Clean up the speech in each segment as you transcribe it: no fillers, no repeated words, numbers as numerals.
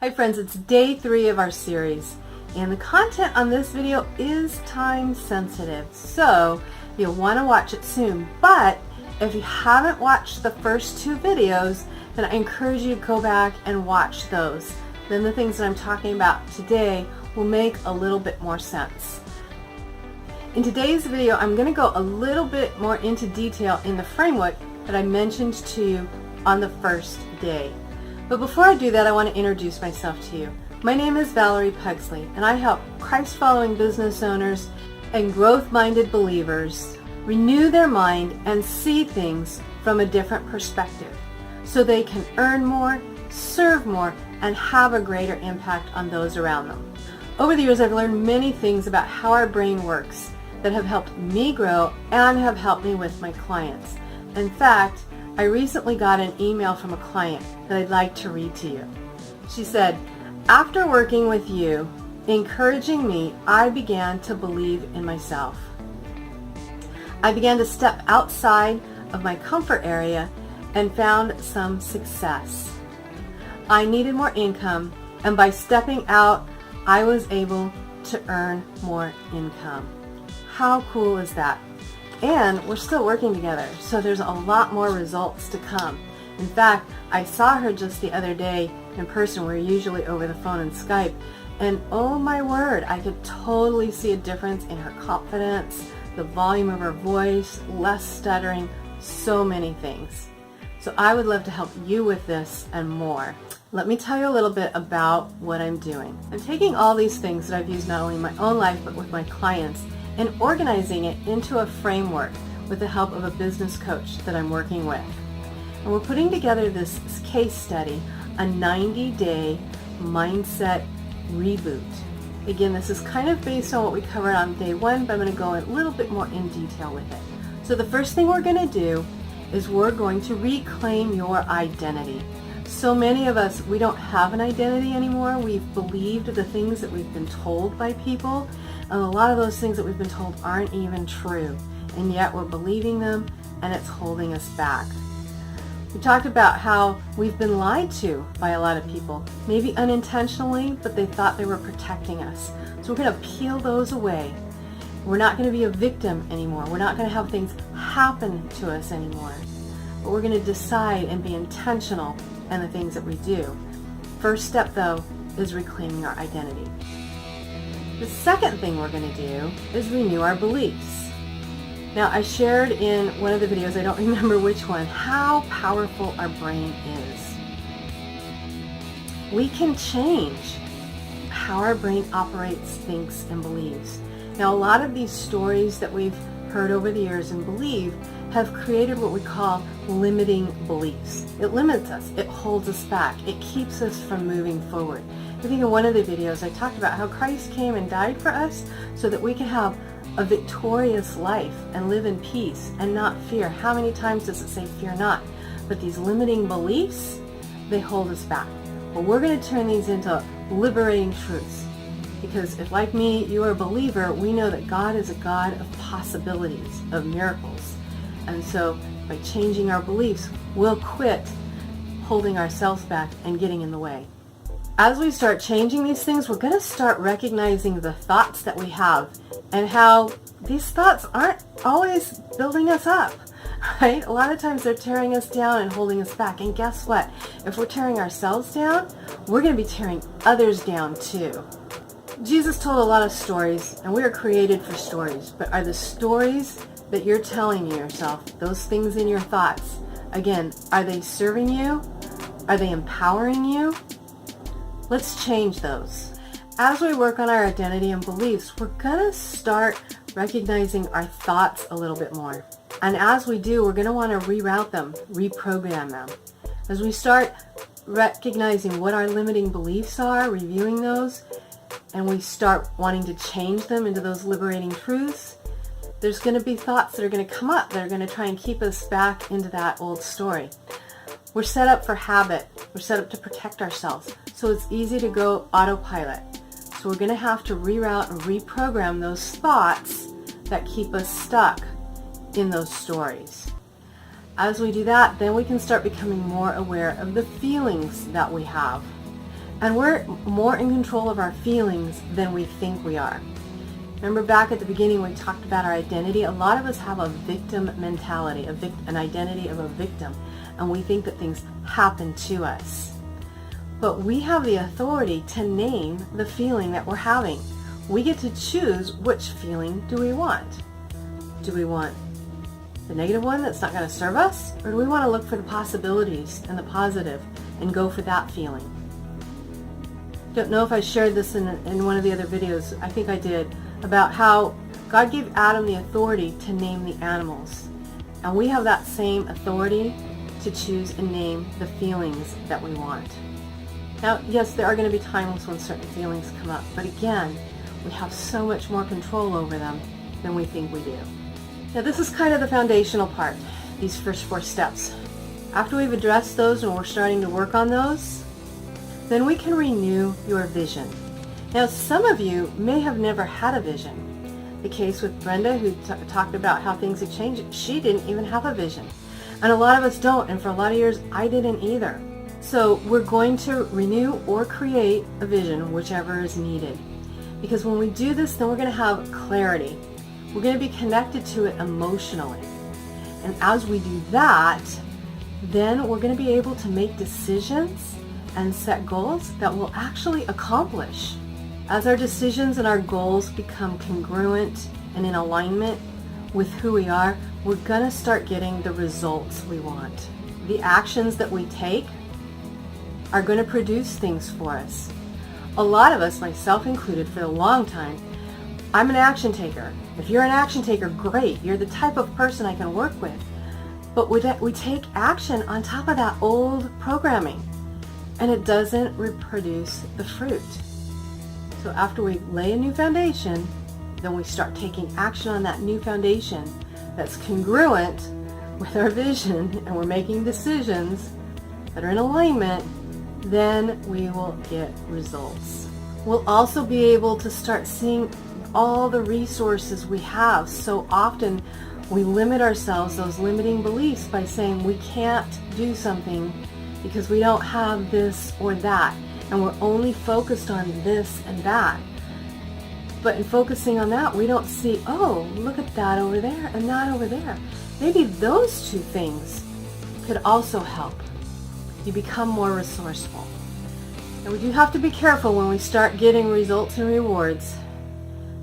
Hi friends, it's day 3 of our series, and the content on this video is time sensitive, so you'll want to watch it soon. But if you haven't watched the first 2 videos, then I encourage you to go back and watch those. Then the things that I'm talking about today will make a little bit more sense. In today's video, I'm going to go a little bit more into detail in the framework that I mentioned to you on the first day. But before I do that, I want to introduce myself to you. My name is Valerie Pugsley, and I help Christ-following business owners and growth-minded believers renew their mind and see things from a different perspective so they can earn more, serve more, and have a greater impact on those around them. Over the years, I've learned many things about how our brain works that have helped me grow and have helped me with my clients. In fact, I recently got an email from a client that I'd like to read to you. She said, "After working with you, encouraging me, I began to believe in myself. I began to step outside of my comfort area and found some success. I needed more income, and by stepping out, I was able to earn more income." How cool is that? And we're still working together, so there's a lot more results to come. In fact, I saw her just the other day in person. We're usually over the phone and Skype, and oh my word, I could totally see a difference in her confidence, the volume of her voice, less stuttering, so many things. So I would love to help you with this and more. Let me tell you a little bit about what I'm doing. I'm taking all these things that I've used not only in my own life but with my clients and organizing it into a framework with the help of a business coach that I'm working with. And we're putting together this case study, a 90-day mindset reboot. Again, this is kind of based on what we covered on day 1, but I'm going to go a little bit more in detail with it. So the first thing we're going to do is we're going to reclaim your identity. So many of us, we don't have an identity anymore. We've believed the things that we've been told by people, and a lot of those things that we've been told aren't even true, and yet we're believing them, and it's holding us back. We talked about how we've been lied to by a lot of people, maybe unintentionally, but they thought they were protecting us. So we're going to peel those away. We're not going to be a victim anymore. We're not going to have things happen to us anymore. But we're going to decide and be intentional in the things that we do. First step, though, is reclaiming our identity. The second thing we're going to do is renew our beliefs. Now, I shared in one of the videos, I don't remember which one, how powerful our brain is. We can change how our brain operates, thinks, and believes. Now, a lot of these stories that we've heard over the years and believed have created what we call limiting beliefs. It limits us. It holds us back. It keeps us from moving forward. I think in one of the videos I talked about how Christ came and died for us so that we can have a victorious life and live in peace and not fear. How many times does it say fear not? But these limiting beliefs, they hold us back. Well, we're going to turn these into liberating truths. Because if, like me, you are a believer, we know that God is a God of possibilities, of miracles. And so by changing our beliefs, we'll quit holding ourselves back and getting in the way. As we start changing these things, we're going to start recognizing the thoughts that we have and how these thoughts aren't always building us up, right? A lot of times they're tearing us down and holding us back. And guess what? If we're tearing ourselves down, we're going to be tearing others down too. Jesus told a lot of stories, and we are created for stories, but are the stories that you're telling yourself, those things in your thoughts, again, are they serving you? Are they empowering you? Let's change those. As we work on our identity and beliefs, we're going to start recognizing our thoughts a little bit more. And as we do, we're going to want to reroute them, reprogram them. As we start recognizing what our limiting beliefs are, reviewing those, and we start wanting to change them into those liberating truths, there's going to be thoughts that are going to come up that are going to try and keep us back into that old story. We're set up for habit. We're set up to protect ourselves. So it's easy to go autopilot. So we're going to have to reroute and reprogram those thoughts that keep us stuck in those stories. As we do that, then we can start becoming more aware of the feelings that we have. And we're more in control of our feelings than we think we are. Remember back at the beginning when we talked about our identity? A lot of us have a victim mentality, an identity of a victim, and we think that things happen to us. But we have the authority to name the feeling that we're having. We get to choose which feeling do we want. Do we want the negative one that's not going to serve us? Or do we want to look for the possibilities and the positive and go for that feeling? Don't know if I shared this in one of the other videos. I think I did, about how God gave Adam the authority to name the animals. And we have that same authority to choose and name the feelings that we want. Now, yes, there are going to be times when certain feelings come up, but again, we have so much more control over them than we think we do. Now, this is kind of the foundational part, these first 4 steps. After we've addressed those and we're starting to work on those, then we can renew your vision. Now, some of you may have never had a vision. The case with Brenda, who talked about how things have changed, she didn't even have a vision. And a lot of us don't, and for a lot of years, I didn't either. So we're going to renew or create a vision, whichever is needed. Because when we do this, then we're going to have clarity. We're going to be connected to it emotionally. And as we do that, then we're going to be able to make decisions and set goals that we'll actually accomplish. As our decisions and our goals become congruent and in alignment with who we are, we're going to start getting the results we want. The actions that we take are going to produce things for us. A lot of us, myself included, for a long time, I'm an action taker. If you're an action taker, great. You're the type of person I can work with. But we take action on top of that old programming, and it doesn't reproduce the fruit. So after we lay a new foundation, then we start taking action on that new foundation that's congruent with our vision, and we're making decisions that are in alignment, then we will get results. We'll also be able to start seeing all the resources we have. So often we limit ourselves, those limiting beliefs, by saying we can't do something because we don't have this or that, and we're only focused on this and that. But in focusing on that, we don't see, oh, look at that over there and that over there. Maybe those 2 things could also help. You become more resourceful. And we do have to be careful when we start getting results and rewards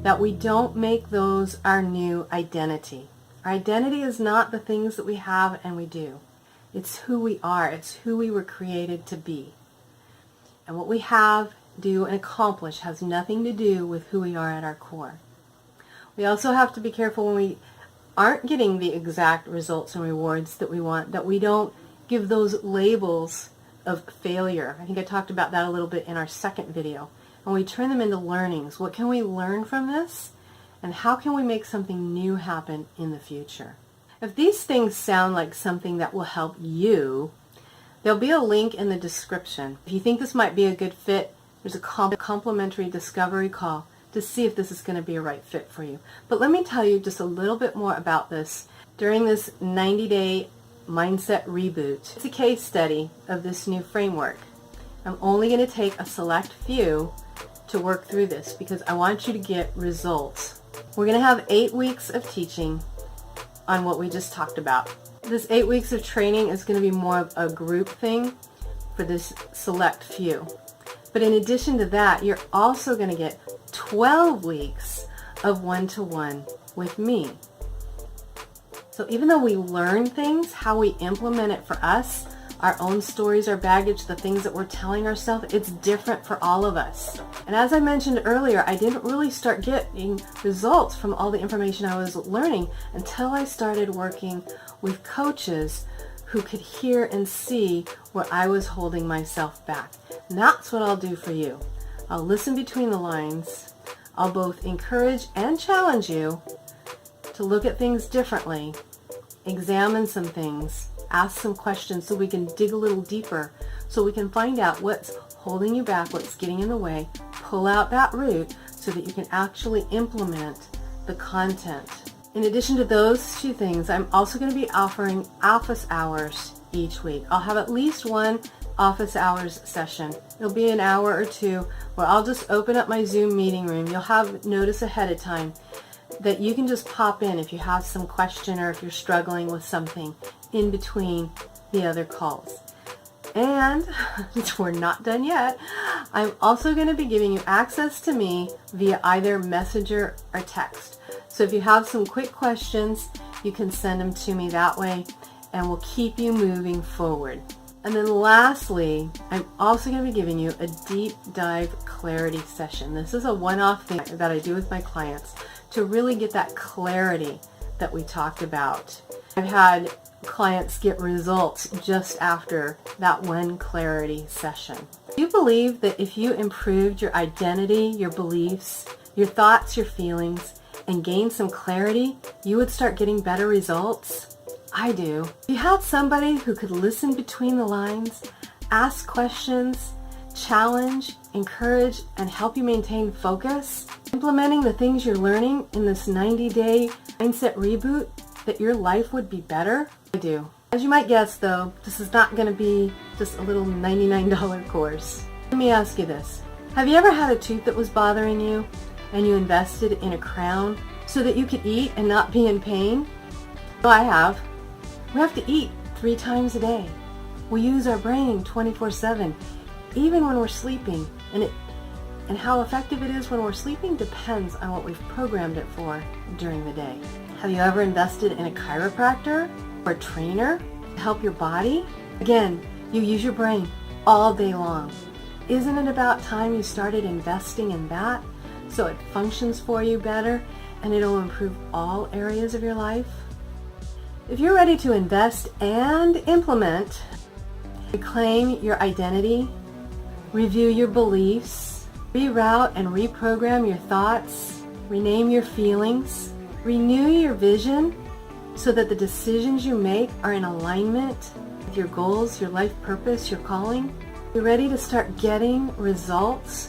that we don't make those our new identity. Our identity is not the things that we have and we do. It's who we are. It's who we were created to be. And what we have, do, and accomplish has nothing to do with who we are at our core. We also have to be careful when we aren't getting the exact results and rewards that we want, that we don't give those labels of failure. I think I talked about that a little bit in our second video. And we turn them into learnings. What can we learn from this? And how can we make something new happen in the future? If these things sound like something that will help you, there'll be a link in the description. If you think this might be a good fit, there's a complimentary discovery call to see if this is going to be a right fit for you. But let me tell you just a little bit more about this. During this 90-day mindset reboot, it's a case study of this new framework. I'm only going to take a select few to work through this because I want you to get results. We're going to have 8 weeks of teaching on what we just talked about. This 8 weeks of training is going to be more of a group thing for this select few. But in addition to that, you're also going to get 12 weeks of one-to-one with me. So even though we learn things, how we implement it for us, our own stories, our baggage, the things that we're telling ourselves, it's different for all of us. And as I mentioned earlier, I didn't really start getting results from all the information I was learning until I started working with coaches who could hear and see where I was holding myself back. And that's what I'll do for you. I'll listen between the lines. I'll both encourage and challenge you to look at things differently, examine some things, ask some questions so we can dig a little deeper, so we can find out what's holding you back, what's getting in the way, pull out that root so that you can actually implement the content. In addition to those 2 things, I'm also going to be offering office hours each week. I'll have at least one office hours session. It'll be an hour or two where I'll just open up my Zoom meeting room. You'll have notice ahead of time that you can just pop in if you have some question or if you're struggling with something in between the other calls. And we're not done yet. I'm also going to be giving you access to me via either Messenger or text. So if you have some quick questions, you can send them to me that way, and we'll keep you moving forward. And then lastly, I'm also going to be giving you a deep dive clarity session. This is a one-off thing that I do with my clients to really get that clarity that we talked about. I've had clients get results just after that one clarity session. Do you believe that if you improved your identity, your beliefs, your thoughts, your feelings, and gained some clarity, you would start getting better results? I do. If you had somebody who could listen between the lines, ask questions, challenge, encourage, and help you maintain focus, implementing the things you're learning in this 90-day mindset reboot, that your life would be better? I do. As you might guess though, this is not going to be just a little $99 course. Let me ask you this. Have you ever had a tooth that was bothering you and you invested in a crown so that you could eat and not be in pain? Well, I have. We have to eat 3 times a day. We use our brain 24/7, even when we're sleeping. And how effective it is when we're sleeping depends on what we've programmed it for during the day. Have you ever invested in a chiropractor or a trainer to help your body? Again, you use your brain all day long. Isn't it about time you started investing in that so it functions for you better and it'll improve all areas of your life? If you're ready to invest and implement, reclaim your identity, review your beliefs, reroute and reprogram your thoughts, rename your feelings, renew your vision so that the decisions you make are in alignment with your goals, your life purpose, your calling. You're ready to start getting results,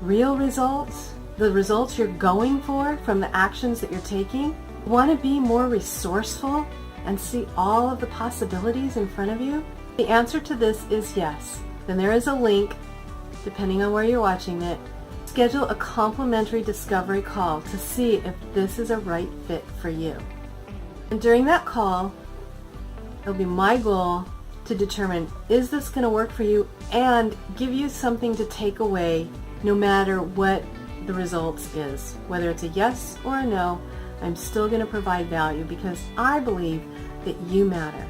real results, the results you're going for from the actions that you're taking. Want to be more resourceful and see all of the possibilities in front of you? The answer to this is yes. Then there is a link, depending on where you're watching it. Schedule a complimentary discovery call to see if this is a right fit for you. And during that call, it'll be my goal to determine, is this going to work for you, and give you something to take away no matter what the results is. Whether it's a yes or a no, I'm still going to provide value because I believe that you matter.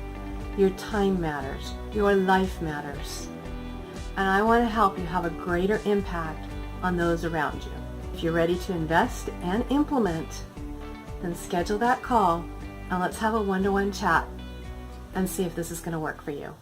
Your time matters. Your life matters. And I want to help you have a greater impact on those around you. If you're ready to invest and implement, then schedule that call and let's have a one-to-one chat and see if this is going to work for you.